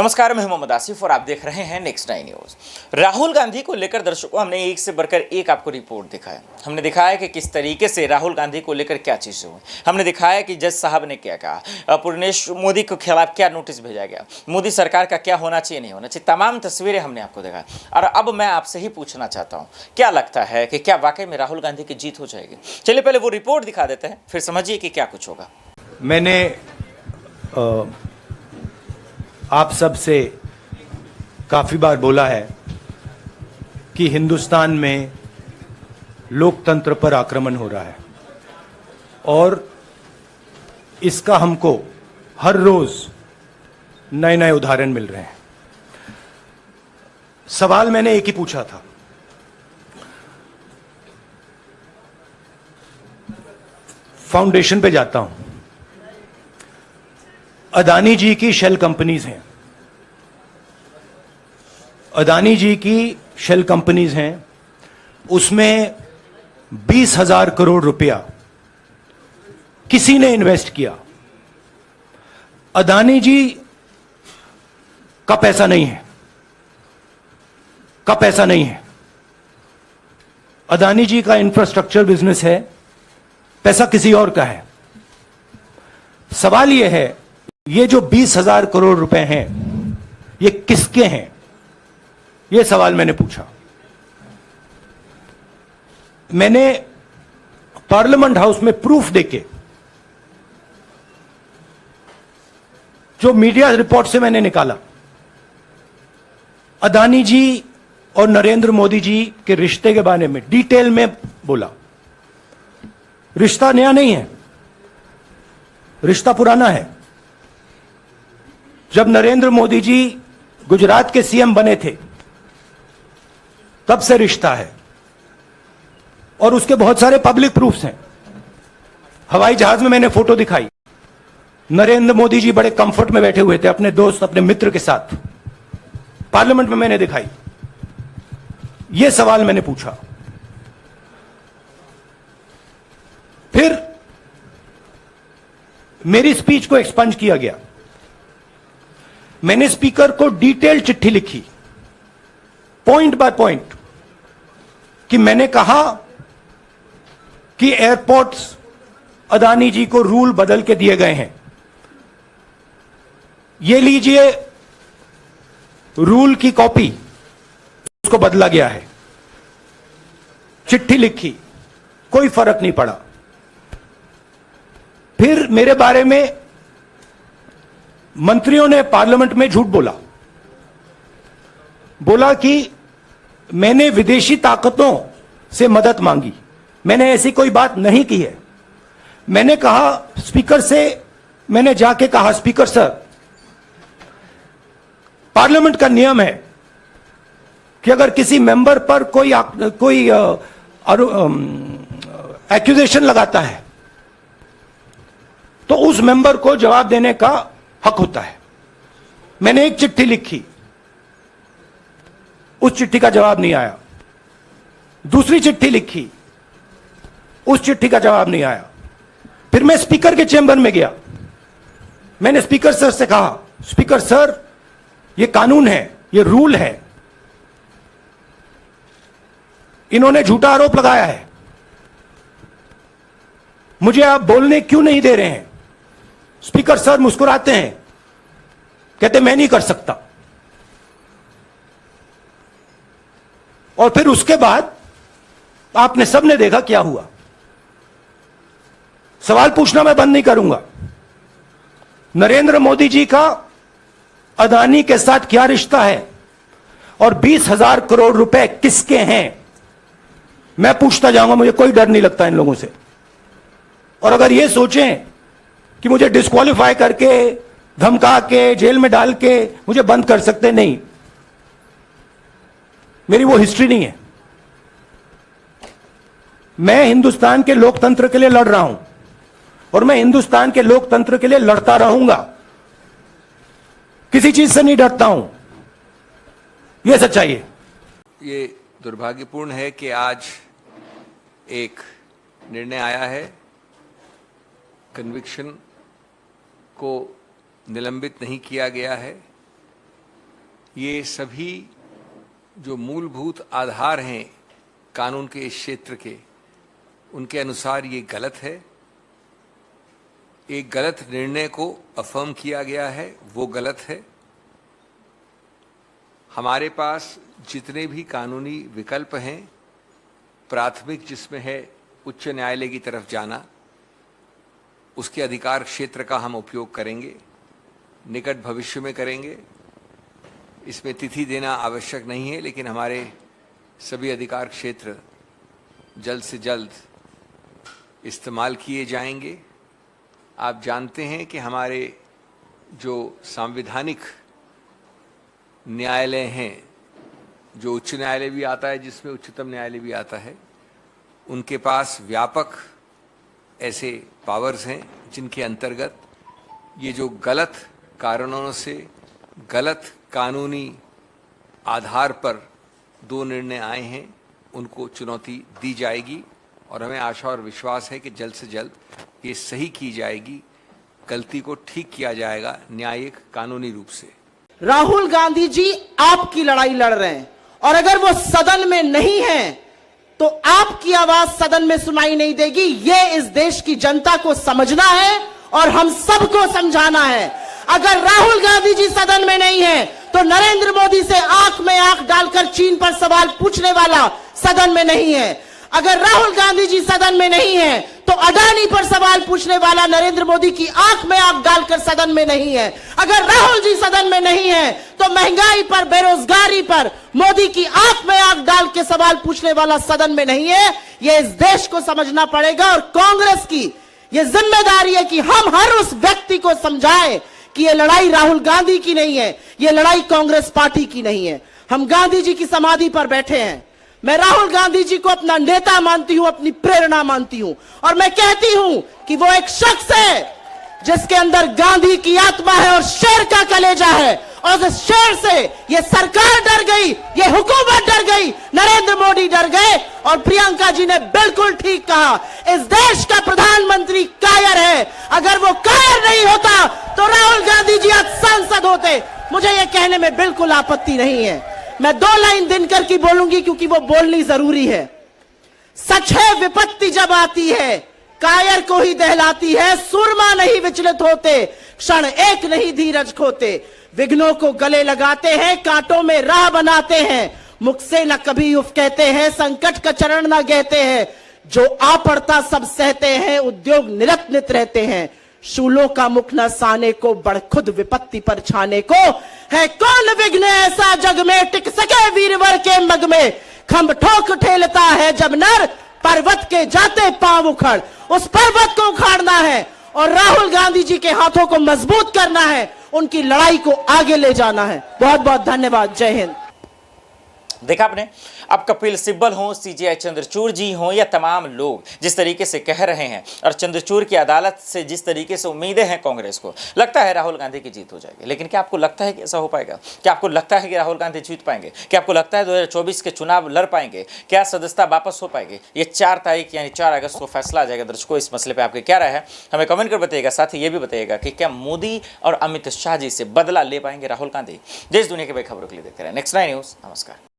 नमस्कार, मैं मोहम्मद आसिफ और आप देख रहे हैं नेक्स्ट 9 न्यूज। राहुल गांधी को लेकर दर्शकों हमने एक से बढ़कर एक आपको रिपोर्ट दिखाया। हमने दिखाया कि किस तरीके से राहुल गांधी को लेकर क्या चीजें हुई। हमने दिखाया कि जज साहब ने क्या कहा, पूर्णेश मोदी के खिलाफ क्या नोटिस भेजा गया, मोदी सरकार का क्या होना चाहिए नहीं होना चाहिए, तमाम तस्वीरें हमने आपको दिखाई। और अब मैं आपसे ही पूछना चाहता हूँ, क्या लगता है कि क्या वाकई में राहुल गांधी की जीत हो जाएगी? चलिए पहले वो रिपोर्ट दिखा देते हैं, फिर समझिए कि क्या कुछ होगा। मैंने आप सब से काफ़ी बार बोला है कि हिंदुस्तान में लोकतंत्र पर आक्रमण हो रहा है और इसका हमको हर रोज नए नए उदाहरण मिल रहे हैं। सवाल मैंने एक ही पूछा था, फाउंडेशन पे जाता हूं, अदानी जी की शेल कंपनीज हैं, अदानी जी की शेल कंपनीज हैं, उसमें 20,000 करोड़ रुपया किसी ने इन्वेस्ट किया। अदानी जी का पैसा नहीं है, का पैसा नहीं है। अदानी जी का इंफ्रास्ट्रक्चर बिजनेस है, पैसा किसी और का है। सवाल यह है, ये जो 20,000 करोड़ रुपए हैं, ये किसके हैं? ये सवाल मैंने पूछा। मैंने पार्लियामेंट हाउस में प्रूफ देके, जो मीडिया रिपोर्ट से मैंने निकाला, अदानी जी और नरेंद्र मोदी जी के रिश्ते के बारे में डिटेल में बोला। रिश्ता नया नहीं है, रिश्ता पुराना है। जब नरेंद्र मोदी जी गुजरात के सीएम बने थे, तब से रिश्ता है और उसके बहुत सारे पब्लिक प्रूफ्स हैं। हवाई जहाज में मैंने फोटो दिखाई, नरेंद्र मोदी जी बड़े कंफर्ट में बैठे हुए थे अपने दोस्त, अपने मित्र के साथ। पार्लियामेंट में मैंने दिखाई। यह सवाल मैंने पूछा। फिर मेरी स्पीच को एक्सपंज किया गया। मैंने स्पीकर को डिटेल चिट्ठी लिखी, पॉइंट बाय पॉइंट, कि मैंने कहा कि एयरपोर्ट्स अदानी जी को रूल बदल के दिए गए हैं। ये लीजिए रूल की कॉपी, उसको बदला गया है। चिट्ठी लिखी, कोई फर्क नहीं पड़ा। फिर मेरे बारे में मंत्रियों ने पार्लियामेंट में झूठ बोला कि मैंने विदेशी ताकतों से मदद मांगी। मैंने ऐसी कोई बात नहीं की है। मैंने कहा स्पीकर से, मैंने जाके कहा, स्पीकर सर, पार्लियामेंट का नियम है कि अगर किसी मेंबर पर कोई एक्यूजेशन लगाता है तो उस मेंबर को जवाब देने का हक होता है। मैंने एक चिट्ठी लिखी, उस चिट्ठी का जवाब नहीं आया। दूसरी चिट्ठी लिखी, उस चिट्ठी का जवाब नहीं आया। फिर मैं स्पीकर के चेंबर में गया। मैंने स्पीकर सर से कहा, स्पीकर सर, यह कानून है, यह रूल है, इन्होंने झूठा आरोप लगाया है, मुझे आप बोलने क्यों नहीं दे रहे हैं? स्पीकर सर मुस्कुराते हैं, कहते मैं नहीं कर सकता। और फिर उसके बाद आपने सबने देखा क्या हुआ। सवाल पूछना मैं बंद नहीं करूंगा। नरेंद्र मोदी जी का अदानी के साथ क्या रिश्ता है और 20,000 करोड़ रुपए किसके हैं, मैं पूछता जाऊंगा। मुझे कोई डर नहीं लगता इन लोगों से। और अगर ये सोचें कि मुझे डिस्क्वालीफाई करके, धमका के, जेल में डाल के मुझे बंद कर सकते, नहीं, मेरी वो हिस्ट्री नहीं है। मैं हिंदुस्तान के लोकतंत्र के लिए लड़ रहा हूं और मैं हिंदुस्तान के लोकतंत्र के लिए लड़ता रहूंगा। किसी चीज से नहीं डरता हूं, यह सच्चाई है। ये दुर्भाग्यपूर्ण है कि आज एक निर्णय आया है, कन्विक्शन को निलंबित नहीं किया गया है ये सभी जो मूलभूत आधार हैं कानून के इस क्षेत्र के, उनके अनुसार ये गलत है। एक गलत निर्णय को अफर्म किया गया है, वो गलत है। हमारे पास जितने भी कानूनी विकल्प हैं, प्राथमिक जिसमें है उच्च न्यायालय की तरफ जाना, उसके अधिकार क्षेत्र का हम उपयोग करेंगे, निकट भविष्य में करेंगे। इसमें तिथि देना आवश्यक नहीं है, लेकिन हमारे सभी अधिकार क्षेत्र जल्द से जल्द इस्तेमाल किए जाएंगे। आप जानते हैं कि हमारे जो संवैधानिक न्यायालय हैं, जो उच्च न्यायालय भी आता है, जिसमें उच्चतम न्यायालय भी आता है, उनके पास व्यापक ऐसे पावर्स हैं जिनके अंतर्गत ये जो गलत कारणों से गलत कानूनी आधार पर दो निर्णय आए हैं, उनको चुनौती दी जाएगी और हमें आशा और विश्वास है कि जल्द से जल्द ये सही की जाएगी, गलती को ठीक किया जाएगा न्यायिक कानूनी रूप से। राहुल गांधी जी आपकी लड़ाई लड़ रहे हैं और अगर वो सदन में नहीं है तो आपकी आवाज सदन में सुनाई नहीं देगी। ये इस देश की जनता को समझना है और हम सबको समझाना है। अगर राहुल गांधी जी सदन में नहीं है तो नरेंद्र मोदी से आंख में आंख डालकर चीन पर सवाल पूछने वाला सदन में नहीं है। अगर राहुल गांधी जी सदन में नहीं है तो अडानी पर सवाल पूछने वाला नरेंद्र मोदी की आंख में आंख डालकर सदन में नहीं है। अगर राहुल जी सदन में नहीं है तो महंगाई पर, बेरोजगारी पर मोदी की आंख में आंख डाल के सवाल पूछने वाला सदन में नहीं है। यह इस देश को समझना पड़ेगा और कांग्रेस की यह जिम्मेदारी है कि हम हर उस व्यक्ति को समझाएं कि यह लड़ाई राहुल गांधी की नहीं है, यह लड़ाई कांग्रेस पार्टी की नहीं है। हम गांधी जी की समाधि पर बैठे हैं। मैं राहुल गांधी जी को अपना नेता मानती हूं, अपनी प्रेरणा मानती हूं और मैं कहती हूं कि वो एक शख्स है जिसके अंदर गांधी की आत्मा है और शेर का कलेजा है। और उस शेर से ये सरकार डर गई, ये हुकूमत डर गई, नरेंद्र मोदी डर गए। और प्रियंका जी ने बिल्कुल ठीक कहा, इस देश का प्रधानमंत्री कायर है। अगर वो कायर नहीं होता तो राहुल गांधी जी आज सांसद होते। मुझे ये कहने में बिल्कुल आपत्ति नहीं है। मैं 2 लाइन दिनकर की बोलूंगी क्योंकि वो बोलनी जरूरी है। सच है विपत्ति जब आती है कायर को ही दहलाती है, सुरमा नहीं विचलित होते, क्षण एक नहीं धीरज खोते, विघ्नों को गले लगाते हैं, कांटों में राह बनाते हैं, मुख से न कभी उफ कहते हैं, संकट का चरण न कहते हैं, जो आ पड़ता सब सहते हैं, उद्योग निरत्नित रहते हैं, शूलों का मुख न साने को, बढ़ खुद विपत्ति पर छाने को, है कौन विघ्न ऐसा जग में, टिक सके वीरवर के मग में, खंभ ठोक ठेलता है जब नर, पर्वत के जाते पांव उखड़। उस पर्वत को उखाड़ना है और राहुल गांधी जी के हाथों को मजबूत करना है, उनकी लड़ाई को आगे ले जाना है। बहुत बहुत धन्यवाद। जय हिंद। देखा आपने, अब कपिल सिब्बल हो, सीजेआई चंद्रचूड़ जी हो या तमाम लोग जिस तरीके से कह रहे हैं और चंद्रचूड़ की अदालत से जिस तरीके से उम्मीदें हैं कांग्रेस को, लगता है राहुल गांधी की जीत हो जाएगी। लेकिन क्या आपको लगता है कि ऐसा हो पाएगा? क्या आपको लगता है कि राहुल गांधी जीत पाएंगे? क्या आपको लगता है 2024 के चुनाव लड़ पाएंगे? क्या सदस्यता वापस हो पाएगी? ये 4 तारीख यानी 4 अगस्त को फैसला आ जाएगा। दर्शकों, इस मसले पर आपकी क्या राय है हमें कमेंट कर बताइएगा। साथ ही ये भी बताइएगा कि क्या मोदी और अमित शाह जी से बदला ले पाएंगे राहुल गांधी? देश दुनिया के बड़ी खबरों के लिए देखते रहे नेक्स्ट 9 न्यूज़। नमस्कार।